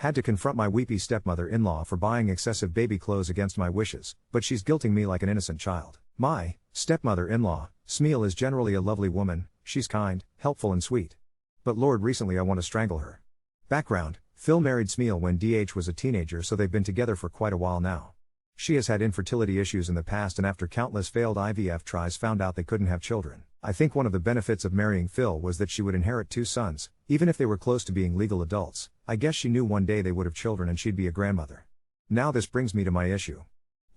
Had to confront my weepy stepmother-in-law for buying excessive baby clothes against my wishes, but she's guilting me like an innocent child. My stepmother-in-law, Smeal, is generally a lovely woman. She's kind, helpful and sweet. But Lord, recently I want to strangle her. Background: Phil married Smeal when DH was a teenager, so they've been together for quite a while now. She has had infertility issues in the past, and after countless failed IVF tries found out they couldn't have children. I think one of the benefits of marrying Phil was that she would inherit 2 sons, even if they were close to being legal adults. I guess she knew one day they would have children and she'd be a grandmother. Now this brings me to my issue.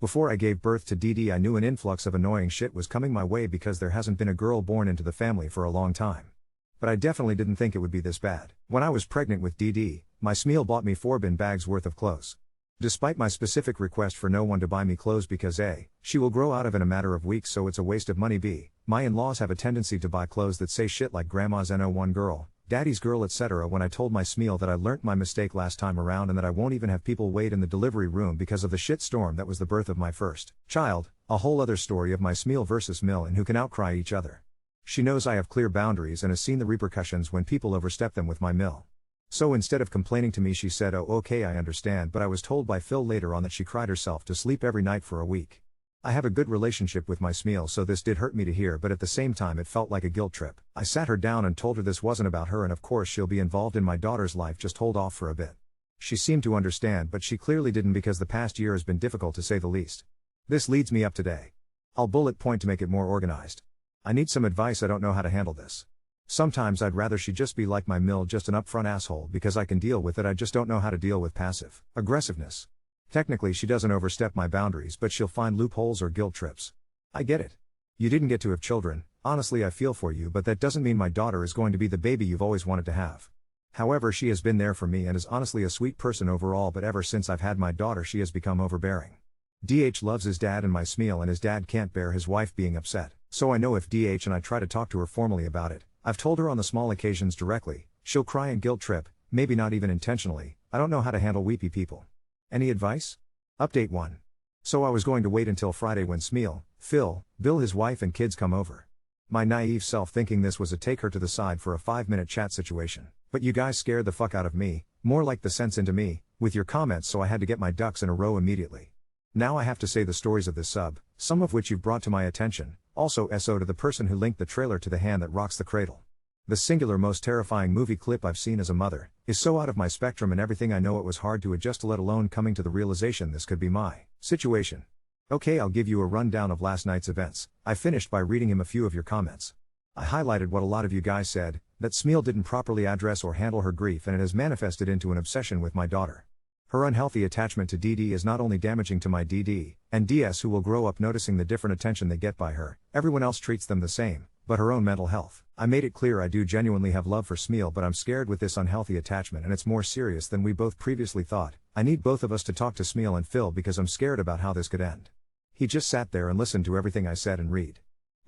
Before I gave birth to DD, I knew an influx of annoying shit was coming my way because there hasn't been a girl born into the family for a long time. But I definitely didn't think it would be this bad. When I was pregnant with DD, my Smeal bought me 4 bin bags worth of clothes. Despite my specific request for no one to buy me clothes because A, she will grow out of in a matter of weeks, so it's a waste of money, B, my in-laws have a tendency to buy clothes that say shit like grandma's N01 girl, daddy's girl, etc. When I told my Smeal that I learnt my mistake last time around and that I won't even have people wait in the delivery room because of the shit storm that was the birth of my first child, a whole other story of my Smeal versus Mill and who can outcry each other. She knows I have clear boundaries and has seen the repercussions when people overstep them with my Mill. So instead of complaining to me, she said, "Oh, okay, I understand," but I was told by Phil later on that she cried herself to sleep every night for a week. I have a good relationship with my Smeal, so this did hurt me to hear, but at the same time it felt like a guilt trip. I sat her down and told her this wasn't about her and of course she'll be involved in my daughter's life, just hold off for a bit. She seemed to understand, but she clearly didn't because the past year has been difficult to say the least. This leads me up today. I'll bullet point to make it more organized. I need some advice, I don't know how to handle this. Sometimes I'd rather she just be like my Mill, just an upfront asshole because I can deal with it, I just don't know how to deal with passive aggressiveness. Technically she doesn't overstep my boundaries, but she'll find loopholes or guilt trips. I get it. You didn't get to have children, honestly I feel for you, but that doesn't mean my daughter is going to be the baby you've always wanted to have. However, she has been there for me and is honestly a sweet person overall, but ever since I've had my daughter she has become overbearing. DH loves his dad and my Smeal, and his dad can't bear his wife being upset, so I know if DH and I try to talk to her formally about it, I've told her on the small occasions directly, she'll cry and guilt trip, maybe not even intentionally. I don't know how to handle weepy people. Any advice? Update 1. So I was going to wait until Friday when Smeal, Phil, Bill, his wife and kids come over. My naive self thinking this was a take her to the side for a 5-minute chat situation. But you guys scared the fuck out of me, more like the sense into me, with your comments, so I had to get my ducks in a row immediately. Now I have to say the stories of this sub, some of which you've brought to my attention. Also SO to the person who linked the trailer to The Hand That Rocks the Cradle. The singular most terrifying movie clip I've seen as a mother is so out of my spectrum and everything I know it was hard to adjust to, let alone coming to the realization this could be my situation. Okay, I'll give you a rundown of last night's events. I finished by reading him a few of your comments. I highlighted what a lot of you guys said, that Smeal didn't properly address or handle her grief and it has manifested into an obsession with my daughter. Her unhealthy attachment to DD is not only damaging to my DD and DS, who will grow up noticing the different attention they get by her, everyone else treats them the same, but her own mental health. I made it clear I do genuinely have love for Smeal, but I'm scared with this unhealthy attachment and it's more serious than we both previously thought. I need both of us to talk to Smeal and Phil because I'm scared about how this could end. He just sat there and listened to everything I said and read.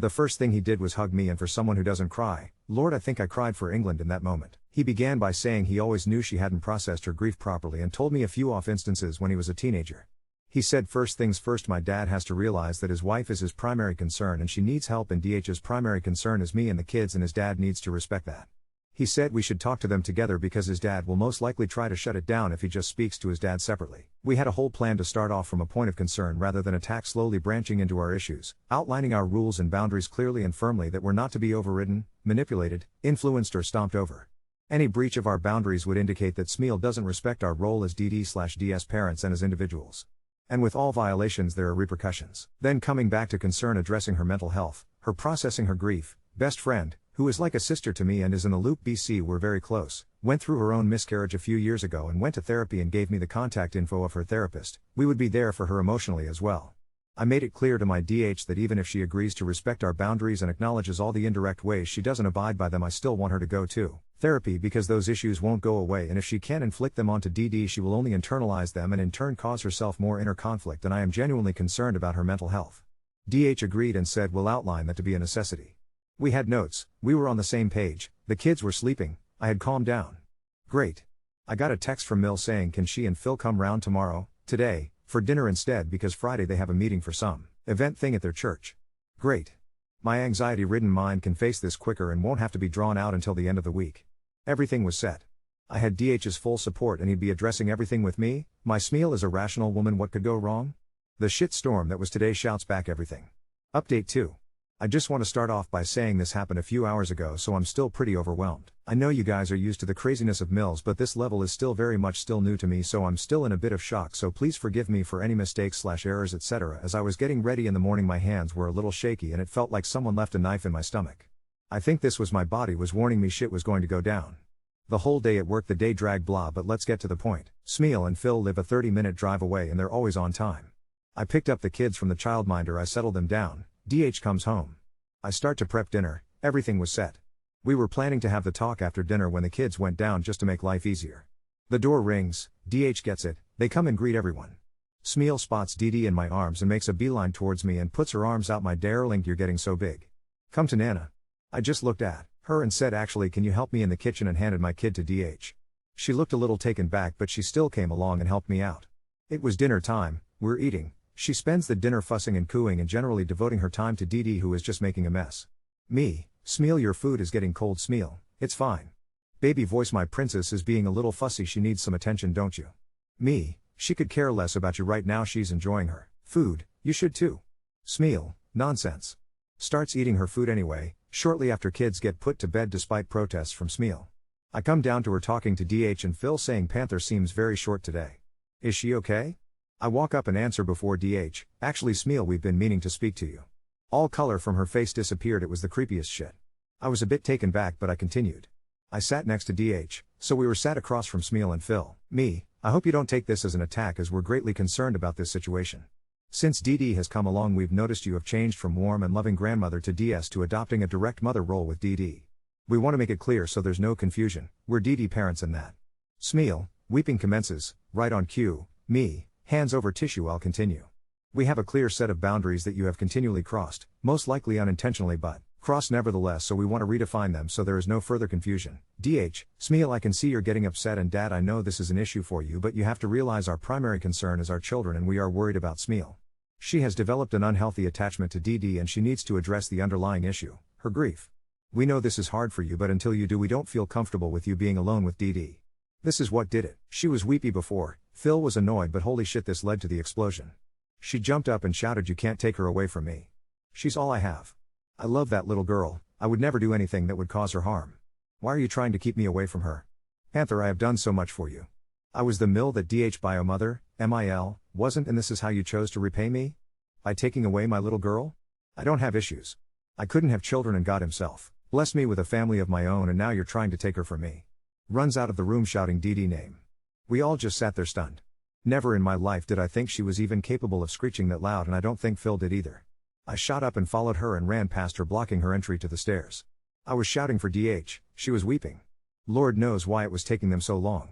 The first thing he did was hug me, and for someone who doesn't cry, Lord, I think I cried for England in that moment. He began by saying he always knew she hadn't processed her grief properly and told me a few off instances when he was a teenager. He said, first things first, my dad has to realize that his wife is his primary concern and she needs help, and DH's primary concern is me and the kids, and his dad needs to respect that. He said we should talk to them together because his dad will most likely try to shut it down if he just speaks to his dad separately. We had a whole plan to start off from a point of concern rather than attack, slowly branching into our issues, outlining our rules and boundaries clearly and firmly that were not to be overridden, manipulated, influenced or stomped over. Any breach of our boundaries would indicate that Smeal doesn't respect our role as DD/DS parents and as individuals. And with all violations there are repercussions. Then coming back to concern, addressing her mental health, her processing her grief. Best friend, who is like a sister to me and is in the loop. BC, we're very close, went through her own miscarriage a few years ago and went to therapy and gave me the contact info of her therapist. We would be there for her emotionally as well. I made it clear to my DH that even if she agrees to respect our boundaries and acknowledges all the indirect ways she doesn't abide by them, I still want her to go to therapy because those issues won't go away, and if she can inflict them onto DD she will only internalize them and in turn cause herself more inner conflict, and I am genuinely concerned about her mental health. DH agreed and said we'll outline that to be a necessity. We had notes, we were on the same page, the kids were sleeping, I had calmed down. Great. I got a text from Mill saying can she and Phil come round today, for dinner instead because Friday they have a meeting for some event thing at their church. Great. My anxiety-ridden mind can face this quicker and won't have to be drawn out until the end of the week. Everything was set. I had DH's full support and he'd be addressing everything with me. My Smeal is a rational woman, what could go wrong? The shit storm that was today shouts back everything. Update 2. I just want to start off by saying this happened a few hours ago, so I'm still pretty overwhelmed. I know you guys are used to the craziness of Mills, but this level is still very much still new to me, so I'm still in a bit of shock, so please forgive me for any mistakes/errors etc. As I was getting ready in the morning my hands were a little shaky and it felt like someone left a knife in my stomach. I think this was my body was warning me shit was going to go down. The whole day at work the day dragged blah, but let's get to the point. Smeal and Phil live a 30-minute drive away and they're always on time. I picked up the kids from the childminder, I settled them down. DH comes home. I start to prep dinner, everything was set. We were planning to have the talk after dinner when the kids went down just to make life easier. The door rings, DH gets it, they come and greet everyone. Smeal spots DD in my arms and makes a beeline towards me and puts her arms out. My darling, you're getting so big. Come to Nana. I just looked at her and said, actually can you help me in the kitchen, and handed my kid to DH. She looked a little taken back but she still came along and helped me out. It was dinner time, we're eating. She spends the dinner fussing and cooing and generally devoting her time to DD, who is just making a mess. Me, Smeal, your food is getting cold. Smeal, it's fine. Baby voice, my princess is being a little fussy, she needs some attention, don't you? Me, she could care less about you right now, she's enjoying her food, you should too. Smeal, nonsense. Starts eating her food anyway, shortly after kids get put to bed despite protests from Smeal. I come down to her talking to DH and Phil saying Panther seems very short today. Is she okay? I walk up and answer before DH, actually Smeal, we've been meaning to speak to you. All color from her face disappeared, it was the creepiest shit. I was a bit taken back but I continued. I sat next to DH, so we were sat across from Smeal and Phil. Me, I hope you don't take this as an attack as we're greatly concerned about this situation. Since DD has come along we've noticed you have changed from warm and loving grandmother to DS to adopting a direct mother role with DD. We want to make it clear so there's no confusion, we're DD parents in that. Smeal, weeping commences, right on cue. Me, hands over tissue, I'll continue. We have a clear set of boundaries that you have continually crossed, most likely unintentionally but crossed nevertheless, so we want to redefine them so there is no further confusion. DH, Smeal, I can see you're getting upset, and Dad, I know this is an issue for you, but you have to realize our primary concern is our children and we are worried about Smeal. She has developed an unhealthy attachment to DD and she needs to address the underlying issue, her grief. We know this is hard for you, but until you do we don't feel comfortable with you being alone with DD. This is what did it. She was weepy before. Phil was annoyed, but holy shit, this led to the explosion. She jumped up and shouted, you can't take her away from me. She's all I have. I love that little girl, I would never do anything that would cause her harm. Why are you trying to keep me away from her? Panther, I have done so much for you. I was the mill that DH bio mother, MIL, wasn't, and this is how you chose to repay me? By taking away my little girl? I don't have issues. I couldn't have children and God himself blessed me with a family of my own, and now you're trying to take her from me. Runs out of the room shouting DD name. We all just sat there stunned. Never in my life did I think she was even capable of screeching that loud, and I don't think Phil did either. I shot up and followed her and ran past her, blocking her entry to the stairs. I was shouting for DH, she was weeping. Lord knows why it was taking them so long.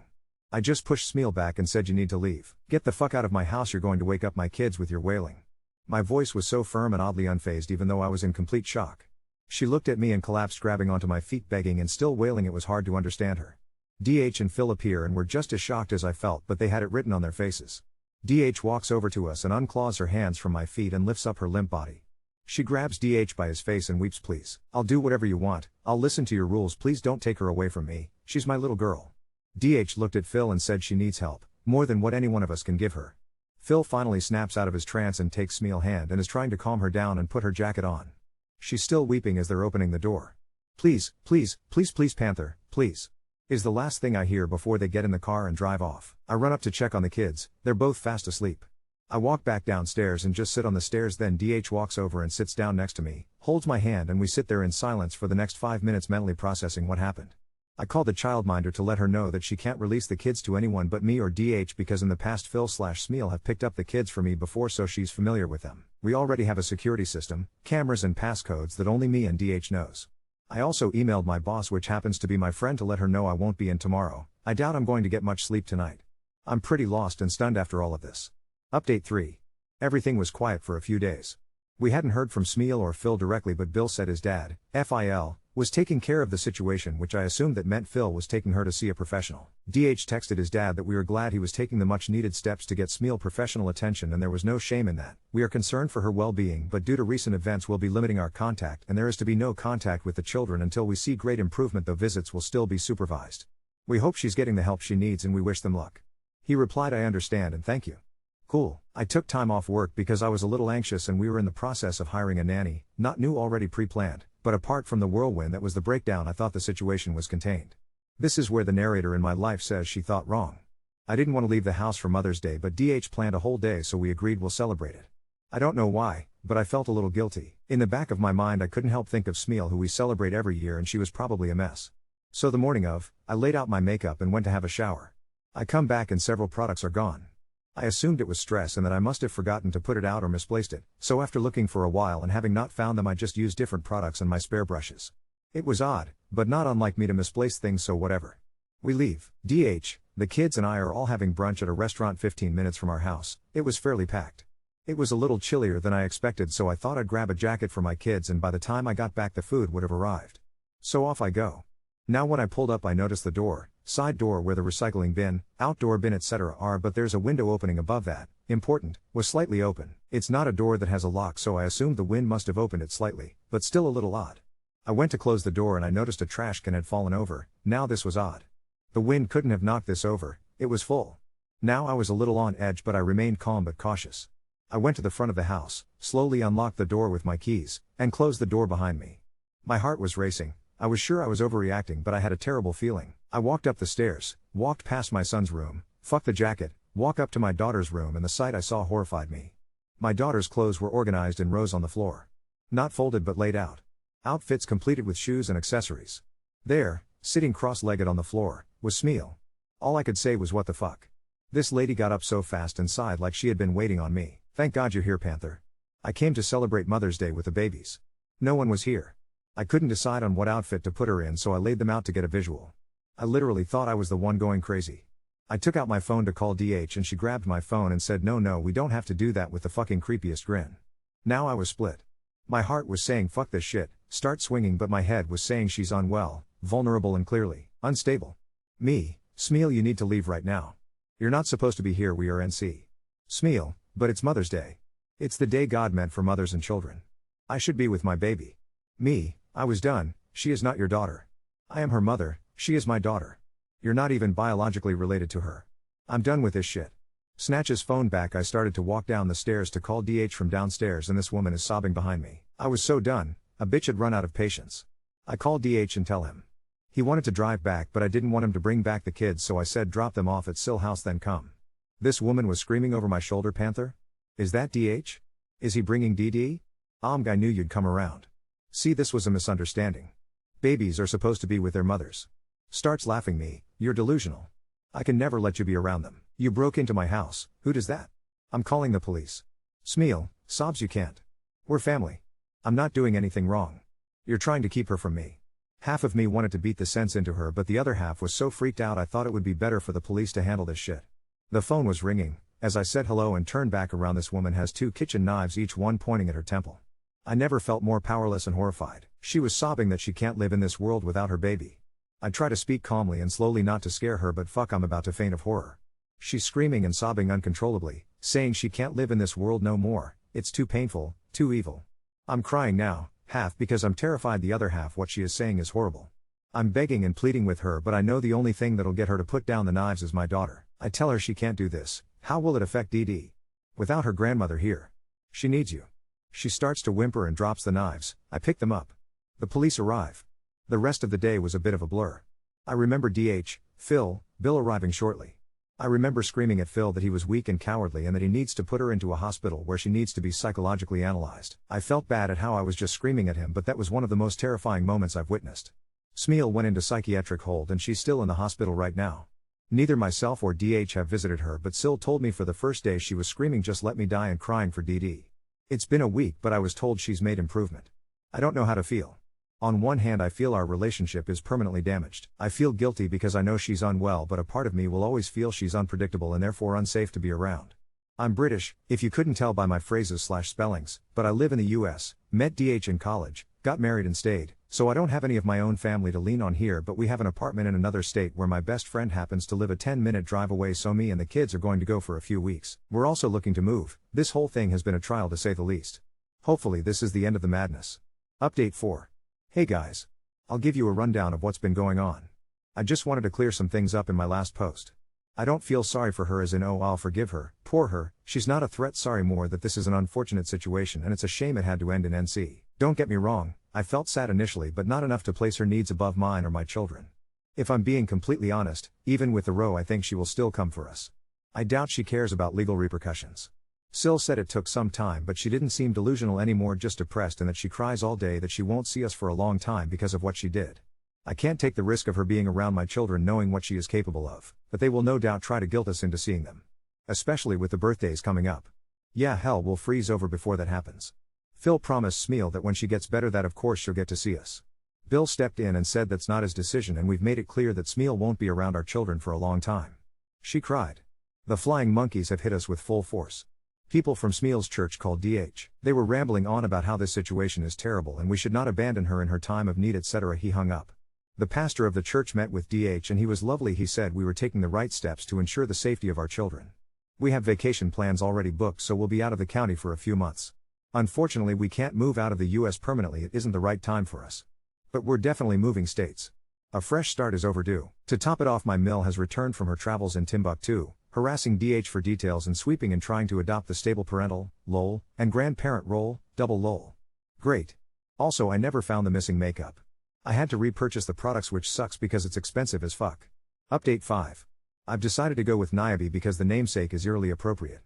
I just pushed Smeal back and said, you need to leave. Get the fuck out of my house, you're going to wake up my kids with your wailing. My voice was so firm and oddly unfazed even though I was in complete shock. She looked at me and collapsed, grabbing onto my feet, begging and still wailing. It was hard to understand her. DH and Phil appear and were just as shocked as I felt, but they had it written on their faces. DH walks over to us and unclaws her hands from my feet and lifts up her limp body. She grabs DH by his face and weeps, please, I'll do whatever you want, I'll listen to your rules, please don't take her away from me, she's my little girl. DH looked at Phil and said she needs help, more than what any one of us can give her. Phil finally snaps out of his trance and takes Smeal's hand and is trying to calm her down and put her jacket on. She's still weeping as they're opening the door. Please, please, please, please, Panther, please. Is the last thing I hear before they get in the car and drive off. I run up to check on the kids, they're both fast asleep. I walk back downstairs and just sit on the stairs, then DH walks over and sits down next to me, holds my hand, and we sit there in silence for the next 5 minutes mentally processing what happened. I call the childminder to let her know that she can't release the kids to anyone but me or DH because in the past Phil/Smeal have picked up the kids for me before, so she's familiar with them. We already have a security system, cameras and passcodes that only me and DH knows. I also emailed my boss, which happens to be my friend, to let her know I won't be in tomorrow. I doubt I'm going to get much sleep tonight. I'm pretty lost and stunned after all of this. Update 3. Everything was quiet for a few days. We hadn't heard from Smeal or Phil directly, but Bill said his dad, FIL, was taking care of the situation, which I assumed that meant Phil was taking her to see a professional. DH texted his dad that we were glad he was taking the much needed steps to get Smeal professional attention, and there was no shame in that. We are concerned for her well-being, but due to recent events we'll be limiting our contact, and there is to be no contact with the children until we see great improvement, though visits will still be supervised. We hope she's getting the help she needs and we wish them luck. He replied, I understand and thank you. Cool. I took time off work because I was a little anxious and we were in the process of hiring a nanny, not new, already pre-planned, but apart from the whirlwind that was the breakdown, I thought the situation was contained. This is where the narrator in my life says she thought wrong. I didn't want to leave the house for Mother's Day, but DH planned a whole day, so we agreed we'll celebrate it. I don't know why, but I felt a little guilty. In the back of my mind I couldn't help think of Smeal, who we celebrate every year, and she was probably a mess. So the morning of, I laid out my makeup and went to have a shower. I come back and several products are gone. I assumed it was stress and that I must have forgotten to put it out or misplaced it, so after looking for a while and having not found them, I just used different products and my spare brushes. It was odd, but not unlike me to misplace things, so whatever. We leave. DH, the kids and I are all having brunch at a restaurant 15 minutes from our house. It was fairly packed. It was a little chillier than I expected, so I thought I'd grab a jacket for my kids, and by the time I got back the food would have arrived. So off I go. Now when I pulled up I noticed the door, side door where the recycling bin, outdoor bin etc. are, but there's a window opening above that, important, was slightly open. It's not a door that has a lock, so I assumed the wind must have opened it slightly, but still a little odd. I went to close the door and I noticed a trash can had fallen over. Now this was odd. The wind couldn't have knocked this over, it was full. Now I was a little on edge, but I remained calm but cautious. I went to the front of the house, slowly unlocked the door with my keys, and closed the door behind me. My heart was racing. I was sure I was overreacting, but I had a terrible feeling. I walked up the stairs, walked past my son's room, fuck the jacket, walk up to my daughter's room, and the sight I saw horrified me. My daughter's clothes were organized in rows on the floor. Not folded but laid out. Outfits completed with shoes and accessories. There, sitting cross-legged on the floor, was Smeal. All I could say was what the fuck. This lady got up so fast and sighed like she had been waiting on me. Thank God you're here, Panther. I came to celebrate Mother's Day with the babies. No one was here. I couldn't decide on what outfit to put her in, so I laid them out to get a visual. I literally thought I was the one going crazy. I took out my phone to call DH and she grabbed my phone and said no, we don't have to do that, with the fucking creepiest grin. Now I was split. My heart was saying fuck this shit, start swinging, but my head was saying she's unwell, vulnerable and clearly unstable. Me, Smeal, you need to leave right now. You're not supposed to be here, we are NC. Smeal, but it's Mother's Day. It's the day God meant for mothers and children. I should be with my baby. Me, I was done. She is not your daughter. I am her mother, she is my daughter. You're not even biologically related to her. I'm done with this shit. Snatch his phone back. I started to walk down the stairs to call DH from downstairs, and this woman is sobbing behind me. I was so done, a bitch had run out of patience. I called DH and tell him. He wanted to drive back, but I didn't want him to bring back the kids, so I said drop them off at Sill House then come. This woman was screaming over my shoulder, Panther? Is that DH? Is he bringing DD? I knew you'd come around. See, this was a misunderstanding. Babies are supposed to be with their mothers. Starts laughing me, you're delusional. I can never let you be around them. You broke into my house, who does that? I'm calling the police. Smeal, sobs, you can't. We're family. I'm not doing anything wrong. You're trying to keep her from me. Half of me wanted to beat the sense into her, but the other half was so freaked out I thought it would be better for the police to handle this shit. The phone was ringing. As I said hello and turned back around, this woman has 2 kitchen knives, each one pointing at her temple. I never felt more powerless and horrified. She was sobbing that she can't live in this world without her baby. I try to speak calmly and slowly not to scare her, but fuck, I'm about to faint of horror. She's screaming and sobbing uncontrollably, saying she can't live in this world no more, it's too painful, too evil. I'm crying now, half because I'm terrified, the other half what she is saying is horrible. I'm begging and pleading with her, but I know the only thing that'll get her to put down the knives is my daughter. I tell her she can't do this. How will it affect DD? Without her grandmother here. She needs you. She starts to whimper and drops the knives. I pick them up. The police arrive. The rest of the day was a bit of a blur. I remember DH, Bill arriving shortly. I remember screaming at Phil that he was weak and cowardly and that he needs to put her into a hospital where she needs to be psychologically analyzed. I felt bad at how I was just screaming at him, but that was one of the most terrifying moments I've witnessed. Smeal went into psychiatric hold and she's still in the hospital right now. Neither myself or DH have visited her, but Sil told me for the first day she was screaming just let me die and crying for DD. It's been a week, but I was told she's made improvement. I don't know how to feel. On one hand I feel our relationship is permanently damaged. I feel guilty because I know she's unwell, but a part of me will always feel she's unpredictable and therefore unsafe to be around. I'm British, if you couldn't tell by my phrases/spellings, but I live in the US, met DH in college, got married and stayed, so I don't have any of my own family to lean on here, but we have an apartment in another state where my best friend happens to live a 10-minute drive away, so me and the kids are going to go for a few weeks. We're also looking to move. This whole thing has been a trial to say the least. Hopefully this is the end of the madness. Update 4. Hey guys. I'll give you a rundown of what's been going on. I just wanted to clear some things up in my last post. I don't feel sorry for her as in oh I'll forgive her, poor her, she's not a threat, sorry more that this is an unfortunate situation and it's a shame it had to end in NC. Don't get me wrong, I felt sad initially but not enough to place her needs above mine or my children. If I'm being completely honest, even with the row I think she will still come for us. I doubt she cares about legal repercussions. Sil said it took some time but she didn't seem delusional anymore, just depressed, and that she cries all day that she won't see us for a long time because of what she did. I can't take the risk of her being around my children knowing what she is capable of, but they will no doubt try to guilt us into seeing them. Especially with the birthdays coming up. Yeah, hell will freeze over before that happens. Phil promised Smeal that when she gets better that of course she'll get to see us. Bill stepped in and said that's not his decision and we've made it clear that Smeal won't be around our children for a long time. She cried. The flying monkeys have hit us with full force. People from Smeal's church called DH. They were rambling on about how this situation is terrible and we should not abandon her in her time of need, etc. He hung up. The pastor of the church met with DH and he was lovely. He said we were taking the right steps to ensure the safety of our children. We have vacation plans already booked, so we'll be out of the county for a few months. Unfortunately we can't move out of the US permanently, it isn't the right time for us. But we're definitely moving states. A fresh start is overdue. To top it off, my Mill has returned from her travels in Timbuktu, harassing DH for details and sweeping and trying to adopt the stable parental, lol, and grandparent role, double lol. Great. Also I never found the missing makeup. I had to repurchase the products, which sucks because it's expensive as fuck. Update 5. I've decided to go with Niobe because the namesake is eerily appropriate.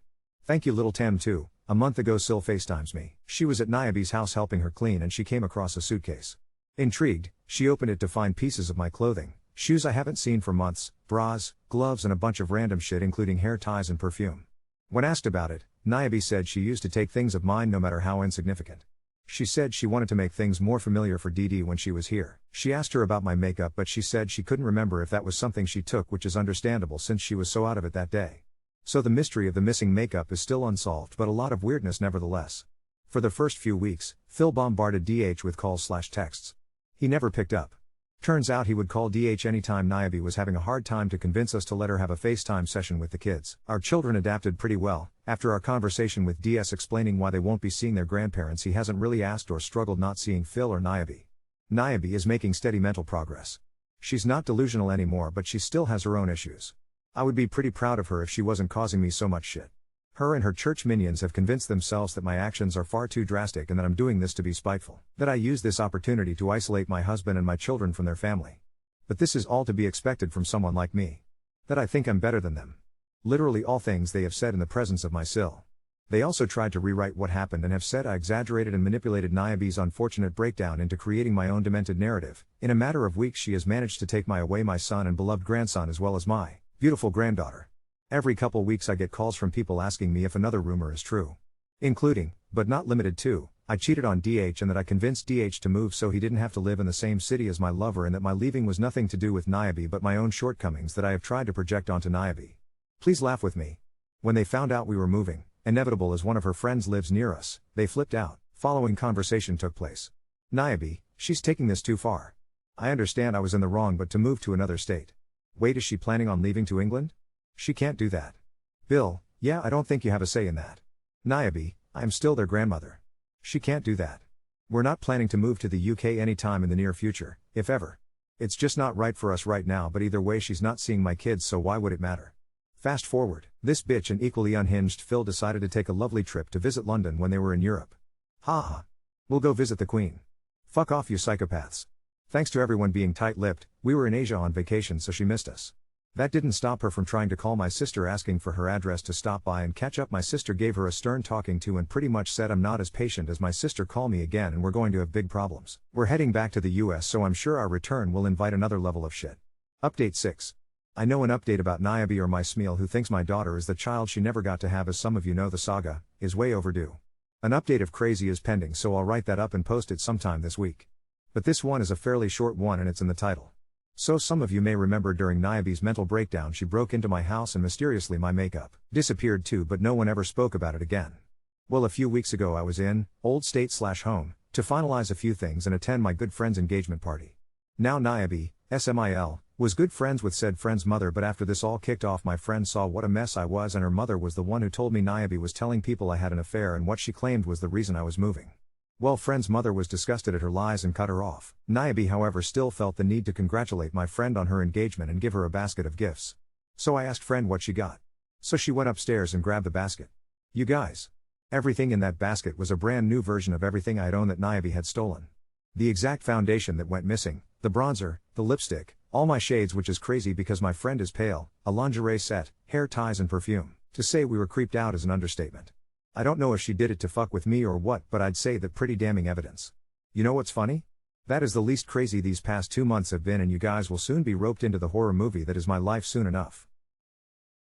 Thank you little Tam too. A month ago Sil FaceTimes me. She was at Niobe's house helping her clean and she came across a suitcase. Intrigued, she opened it to find pieces of my clothing, shoes I haven't seen for months, bras, gloves and a bunch of random shit including hair ties and perfume. When asked about it, Niobe said she used to take things of mine no matter how insignificant. She said she wanted to make things more familiar for DD when she was here. She asked her about my makeup but she said she couldn't remember if that was something she took, which is understandable since she was so out of it that day. So the mystery of the missing makeup is still unsolved, but a lot of weirdness nevertheless. For the first few weeks, Phil bombarded DH with calls/texts. He never picked up. Turns out he would call DH anytime Niobe was having a hard time to convince us to let her have a FaceTime session with the kids. Our children adapted pretty well. After our conversation with DS explaining why they won't be seeing their grandparents, he hasn't really asked or struggled not seeing Phil or Niobe. Niobe is making steady mental progress. She's not delusional anymore, but she still has her own issues. I would be pretty proud of her if she wasn't causing me so much shit. Her and her church minions have convinced themselves that my actions are far too drastic and that I'm doing this to be spiteful. That I use this opportunity to isolate my husband and my children from their family. But this is all to be expected from someone like me. That I think I'm better than them. Literally all things they have said in the presence of my Sil. They also tried to rewrite what happened and have said I exaggerated and manipulated Niobe's unfortunate breakdown into creating my own demented narrative. In a matter of weeks she has managed to take away my son and beloved grandson as well as my beautiful granddaughter. Every couple weeks I get calls from people asking me if another rumor is true. Including, but not limited to, I cheated on DH and that I convinced DH to move so he didn't have to live in the same city as my lover, and that my leaving was nothing to do with Niobe but my own shortcomings that I have tried to project onto Niobe. Please laugh with me. When they found out we were moving, inevitable as one of her friends lives near us, they flipped out. Following conversation took place. Niobe, she's taking this too far. I understand I was in the wrong, but to move to another state. Wait, is she planning on leaving to England? She can't do that. Bill, yeah, I don't think you have a say in that. Niobe, I am still their grandmother. She can't do that. We're not planning to move to the UK anytime in the near future, if ever. It's just not right for us right now, but either way she's not seeing my kids, so why would it matter? Fast forward, this bitch and equally unhinged Phil decided to take a lovely trip to visit London when they were in Europe. Haha. We'll go visit the Queen. Fuck off you psychopaths. Thanks to everyone being tight-lipped, we were in Asia on vacation so she missed us. That didn't stop her from trying to call my sister asking for her address to stop by and catch up. My sister gave her a stern talking to and pretty much said I'm not as patient as my sister, call me again and we're going to have big problems. We're heading back to the US, so I'm sure our return will invite another level of shit. Update 6. I know an update about Niobe, or my Smeal, who thinks my daughter is the child she never got to have. As some of you know, the saga is way overdue. An update of crazy is pending, so I'll write that up and post it sometime this week. But this one is a fairly short one and it's in the title. So some of you may remember during Niobe's mental breakdown she broke into my house and mysteriously my makeup disappeared too, but no one ever spoke about it again. Well, a few weeks ago I was in old state/home to finalize a few things and attend my good friend's engagement party. Now Niobe, SMIL, was good friends with said friend's mother, but after this all kicked off my friend saw what a mess I was, and her mother was the one who told me Niobe was telling people I had an affair and what she claimed was the reason I was moving. Well, friend's mother was disgusted at her lies and cut her off. Niobe, however, still felt the need to congratulate my friend on her engagement and give her a basket of gifts. So I asked friend what she got. So she went upstairs and grabbed the basket. You guys. Everything in that basket was a brand new version of everything I'd owned that Niobe had stolen. The exact foundation that went missing, the bronzer, the lipstick, all my shades, which is crazy because my friend is pale, a lingerie set, hair ties and perfume. To say we were creeped out is an understatement. I don't know if she did it to fuck with me or what, but I'd say that pretty damning evidence. You know what's funny? That is the least crazy these past 2 months have been, and you guys will soon be roped into the horror movie that is my life soon enough.